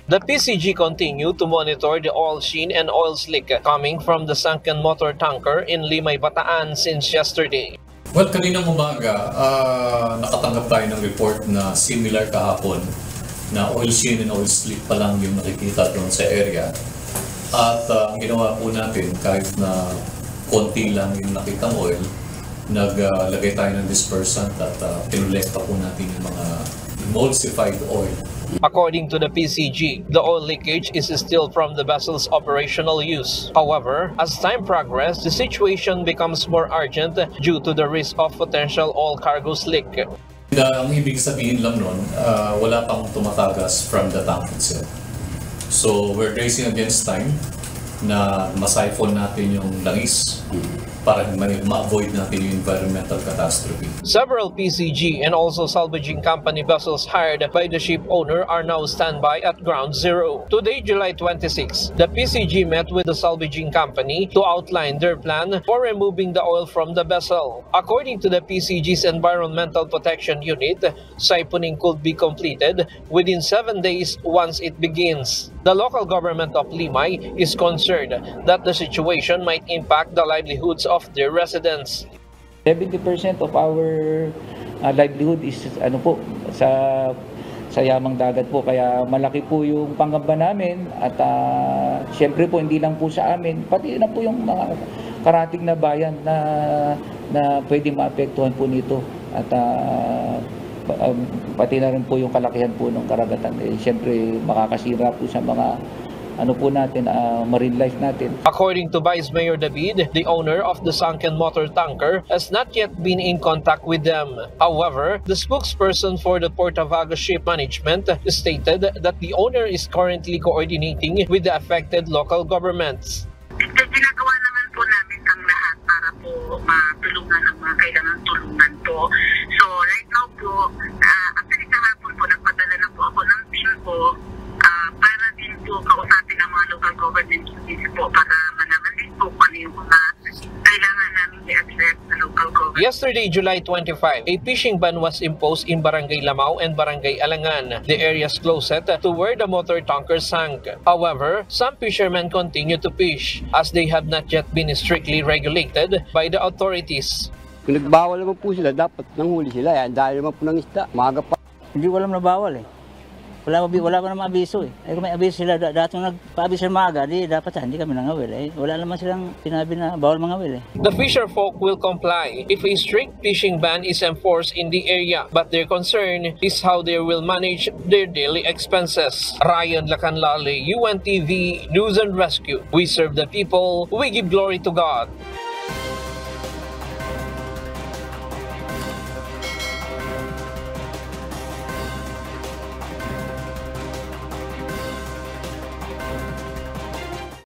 The PCG continued to monitor the oil sheen and oil slick coming from the sunken motor tanker in Limay, Bataan since yesterday. Well, kaninang umaga, nakatanggap tayo ng report na similar kahapon na oil sheen and oil slick pa lang yung nakikita doon sa area. At ang ginawa po natin, kahit na konti lang yung nakitang oil, naglagay tayo ng dispersant at pinulekta po natin yung mga emulsified oil. According to the PCG, the oil leakage is still from the vessel's operational use. However, as time progresses, the situation becomes more urgent due to the risk of potential oil cargo leak. Ang ibig sabihin lang nun, wala pang tumatagas from the tank itself. So we're racing against time na ma-siphon natin yung langis para ma-avoid natin yung environmental catastrophe. Several PCG and also salvaging company vessels hired by the ship owner are now standby at Ground Zero. Today, July 26, the PCG met with the salvaging company to outline their plan for removing the oil from the vessel. According to the PCG's Environmental Protection Unit, siphoning could be completed within 7 days once it begins. The local government of Limay is concerned that the situation might impact the livelihoods of their residents. 70% of our livelihood is sa yamang dagat po, kaya malaki po yung panggamba namin at siyempre po hindi lang po sa amin, pati na po yung mga karating na bayan na pwedeng maapektuhan po nito at pati na rin po yung kalakihan po ng karagatan. Siyempre makakasira po sa mga marine life natin. According to Vice Mayor David, the owner of the sunken motor tanker has not yet been in contact with them. However, the spokesperson for the Port of Agua Ship Management stated that the owner is currently coordinating with the affected local governments. Ginagawa naman po namin ang lahat para po matulungan ang mga kailangan tulungan po. So right now po, actually kahapon po nagpadala na po ako ng team po para din po kausapin ang mga local government units po para malaman din po kung ano yung mga kailangan namin i-address sa local government. Yesterday, July 25, a fishing ban was imposed in Barangay Lamao and Barangay Alangan, the areas closest to where the motor tanker sank. However, some fishermen continue to fish as they have not yet been strictly regulated by the authorities. Kung nagbawal naman po sila, dapat nanghuli sila. Dahil naman po ng isda, maaga pa. Hindi ko alam na bawal eh. Wala pa naman abiso eh. Kung may abiso sila, dati nagpa-abiso maaga, dapat hindi kami nangawil eh. Wala naman silang sinabi na bawal mangawil eh. The fisher folk will comply if a strict fishing ban is enforced in the area, but their concern is how they will manage their daily expenses. Ryan Lacanlale, UNTV News and Rescue. We serve the people, we give glory to God.